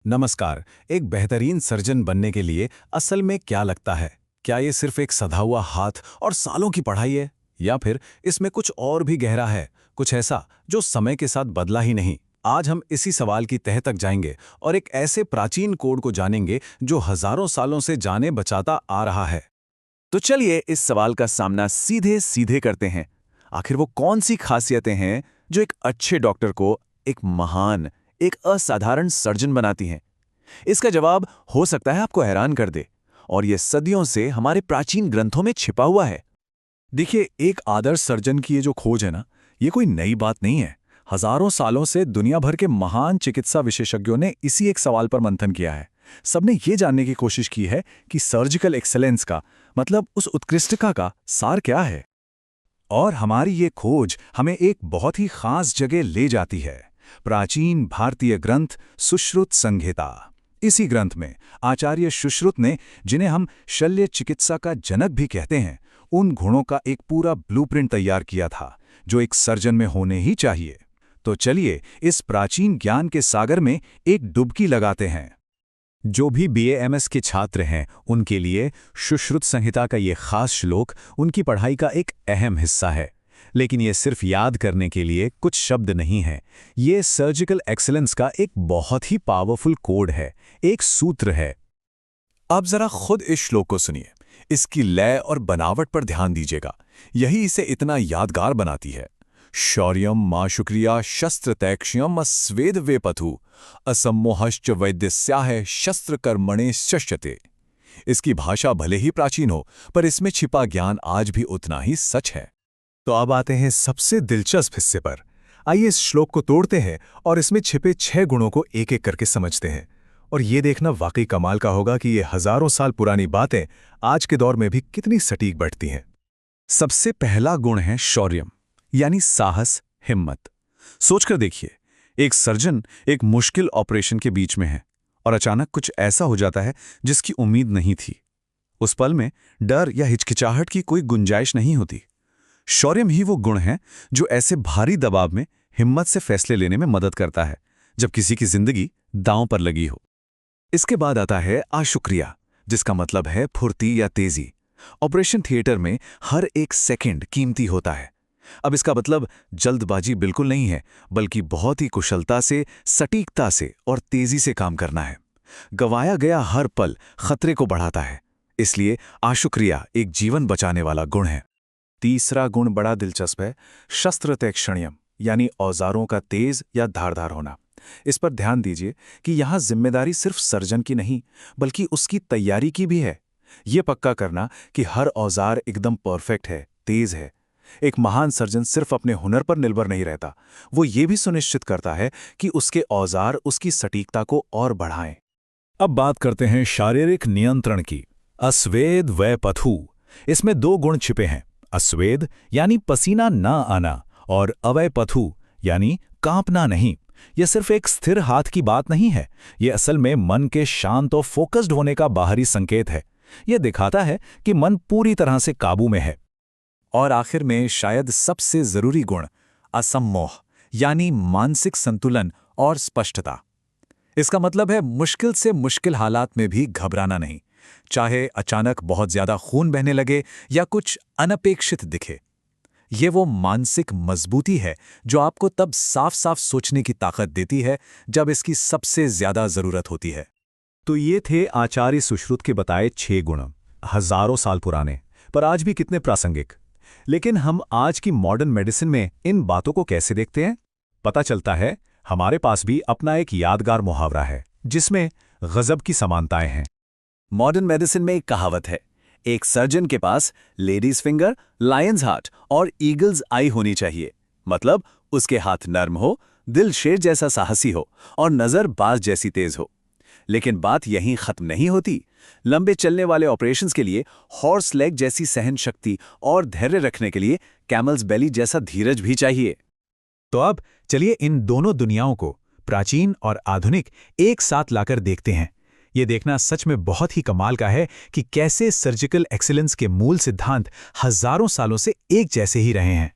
नमस्कार। एक बेहतरीन सर्जन बनने के लिए असल में क्या लगता है? क्या ये सिर्फ एक सधा हुआ हाथ और सालों की पढ़ाई है, या फिर इसमें कुछ और भी गहरा है, कुछ ऐसा जो समय के साथ बदला ही नहीं? आज हम इसी सवाल की तह तक जाएंगे और एक ऐसे प्राचीन कोड को जानेंगे जो हजारों सालों से जाने बचाता आ रहा है। तो चलिए इस सवाल का सामना सीधे सीधे करते हैं। आखिर वो कौन सी खासियतें हैं जो एक अच्छे डॉक्टर को एक महान, एक असाधारण सर्जन बनाती हैं? इसका जवाब हो सकता है आपको हैरान कर दे, और ये सदियों से हमारे प्राचीन ग्रंथों में छिपा हुआ है। देखिए, एक आदर्श सर्जन की ये जो खोज है ना, ये कोई नई बात नहीं है। हजारों सालों से दुनिया भर के महान चिकित्सा विशेषज्ञों ने इसी एक सवाल पर मंथन किया है। सबने ये जानने की कोशिश की है कि सर्जिकल एक्सेलेंस का मतलब उस उत्कृष्टता का सार क्या है। और हमारी ये खोज हमें एक बहुत ही खास जगह ले जाती है, प्राचीन भारतीय ग्रंथ सुश्रुत संहिता। इसी ग्रंथ में आचार्य सुश्रुत ने, जिन्हें हम शल्य चिकित्सा का जनक भी कहते हैं, उन गुणों का एक पूरा ब्लूप्रिंट तैयार किया था जो एक सर्जन में होने ही चाहिए। तो चलिए इस प्राचीन ज्ञान के सागर में एक डुबकी लगाते हैं। जो भी बीएएमएस के छात्र हैं, उनके लिए सुश्रुत संहिता का ये खास श्लोक उनकी पढ़ाई का एक अहम हिस्सा है। लेकिन ये सिर्फ याद करने के लिए कुछ शब्द नहीं है, ये सर्जिकल एक्सीलेंस का एक बहुत ही पावरफुल कोड है, एक सूत्र है। अब जरा खुद इस श्लोक को सुनिए, इसकी लय और बनावट पर ध्यान दीजिएगा, यही इसे इतना यादगार बनाती है। शौर्यम मा शुक्रिया शस्त्र तैक्ष्यम अस्वेद वे पथु असम्मोहश्च वैद्यस्याह शस्त्र कर्मणे शश्यते। इसकी भाषा भले ही प्राचीन हो, पर इसमें छिपा ज्ञान आज भी उतना ही सच है। तो अब आते हैं सबसे दिलचस्प हिस्से पर। आइए इस श्लोक को तोड़ते हैं और इसमें छिपे 6 गुणों को एक एक करके समझते हैं। और ये देखना वाकई कमाल का होगा कि ये हजारों साल पुरानी बातें आज के दौर में भी कितनी सटीक बैठती हैं। सबसे पहला गुण है शौर्यम, यानी साहस, हिम्मत। सोचकर देखिए, एक सर्जन एक मुश्किल ऑपरेशन के बीच में है और अचानक कुछ ऐसा हो जाता है जिसकी उम्मीद नहीं थी। उस पल में डर या हिचकिचाहट की कोई गुंजाइश नहीं होती। शौर्यम ही वो गुण है जो ऐसे भारी दबाव में हिम्मत से फैसले लेने में मदद करता है, जब किसी की जिंदगी दांव पर लगी हो। इसके बाद आता है आशुक्रिया, जिसका मतलब है फुर्ती या तेजी। ऑपरेशन थिएटर में हर एक सेकंड कीमती होता है। अब इसका मतलब जल्दबाजी बिल्कुल नहीं है, बल्कि बहुत ही कुशलता से, सटीकता से और तेजी से काम करना है। गंवाया गया हर पल खतरे को बढ़ाता है, इसलिए आशुक्रिया एक जीवन बचाने वाला गुण है। तीसरा गुण बड़ा दिलचस्प है, शस्त्र तैक्ष्ण्यम, यानी औजारों का तेज या धारदार होना। इस पर ध्यान दीजिए कि यहाँ जिम्मेदारी सिर्फ सर्जन की नहीं, बल्कि उसकी तैयारी की भी है। ये पक्का करना कि हर औजार एकदम परफेक्ट है, तेज है। एक महान सर्जन सिर्फ अपने हुनर पर निर्भर नहीं रहता, वो ये भी सुनिश्चित करता है कि उसके औजार उसकी सटीकता को और बढ़ाएं। अब बात करते हैं शारीरिक नियंत्रण की। अस्वेद व पथु, इसमें 2 गुण छिपे हैं। अस्वेद यानी पसीना ना आना, और अवय पथु यानी कांपना नहीं। यह सिर्फ एक स्थिर हाथ की बात नहीं है, यह असल में मन के शांत और फोकस्ड होने का बाहरी संकेत है। यह दिखाता है कि मन पूरी तरह से काबू में है। और आखिर में शायद सबसे जरूरी गुण, असम्मोह, यानी मानसिक संतुलन और स्पष्टता। इसका मतलब है मुश्किल से मुश्किल हालात में भी घबराना नहीं, चाहे अचानक बहुत ज्यादा खून बहने लगे या कुछ अनपेक्षित दिखे। ये वो मानसिक मजबूती है जो आपको तब साफ साफ सोचने की ताकत देती है जब इसकी सबसे ज्यादा जरूरत होती है। तो ये थे आचार्य सुश्रुत के बताए 6 गुण, हजारों साल पुराने, पर आज भी कितने प्रासंगिक। लेकिन हम आज की मॉडर्न मेडिसिन में इन बातों को कैसे देखते हैं? पता चलता है हमारे पास भी अपना एक यादगार मुहावरा है, जिसमें गजब की समानताएं हैं। मॉडर्न मेडिसिन में एक कहावत है, एक सर्जन के पास लेडीज फिंगर, लायंस हार्ट और ईगल्स आई होनी चाहिए। मतलब उसके हाथ नर्म हो, दिल शेर जैसा साहसी हो और नजर बाज जैसी तेज हो। लेकिन बात यहीं खत्म नहीं होती। लंबे चलने वाले ऑपरेशंस के लिए हॉर्स लेग जैसी सहन शक्ति और धैर्य रखने के लिए कैमल्स बेली जैसा धीरज भी चाहिए। तो अब चलिए इन दोनों दुनियाओं को, प्राचीन और आधुनिक, एक साथ लाकर देखते हैं। ये देखना सच में बहुत ही कमाल का है कि कैसे सर्जिकल एक्सीलेंस के मूल सिद्धांत हजारों सालों से एक जैसे ही रहे हैं।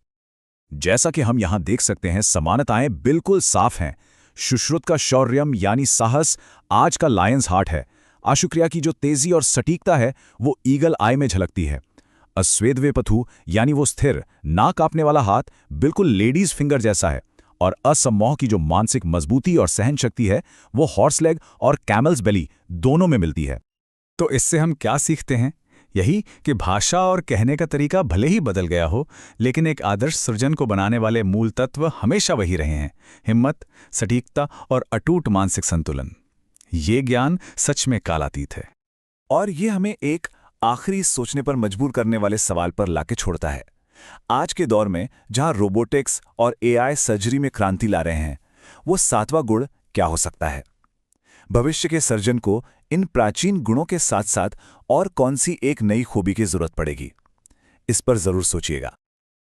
जैसा कि हम यहां देख सकते हैं, समानताएं बिल्कुल साफ हैं। सुश्रुत का शौर्यम यानी साहस आज का लायंस हार्ट है। आशुक्रिया की जो तेजी और सटीकता है वो ईगल आई में झलकती है। अस्वेदवेपथु यानी वो स्थिर, ना कांपने वाला हाथ बिल्कुल लेडीज फिंगर जैसा है। और असम्मोह की जो मानसिक मजबूती और सहन शक्ति है वो हॉर्स लेग और कैमल्स बेली दोनों में मिलती है। तो इससे हम क्या सीखते हैं? यही कि भाषा और कहने का तरीका भले ही बदल गया हो, लेकिन एक आदर्श सृजन को बनाने वाले मूल तत्व हमेशा वही रहे हैं: हिम्मत, सटीकता और अटूट मानसिक संतुलन। ये ज्ञान सच में कालातीत है। और ये हमें एक आखिरी सोचने पर मजबूर करने वाले सवाल पर लाके छोड़ता है। आज के दौर में जहां रोबोटिक्स और एआई सर्जरी में क्रांति ला रहे हैं, वो सातवां गुण क्या हो सकता है? भविष्य के सर्जन को इन प्राचीन गुणों के साथ साथ और कौन सी एक नई खूबी की जरूरत पड़ेगी? इस पर जरूर सोचिएगा।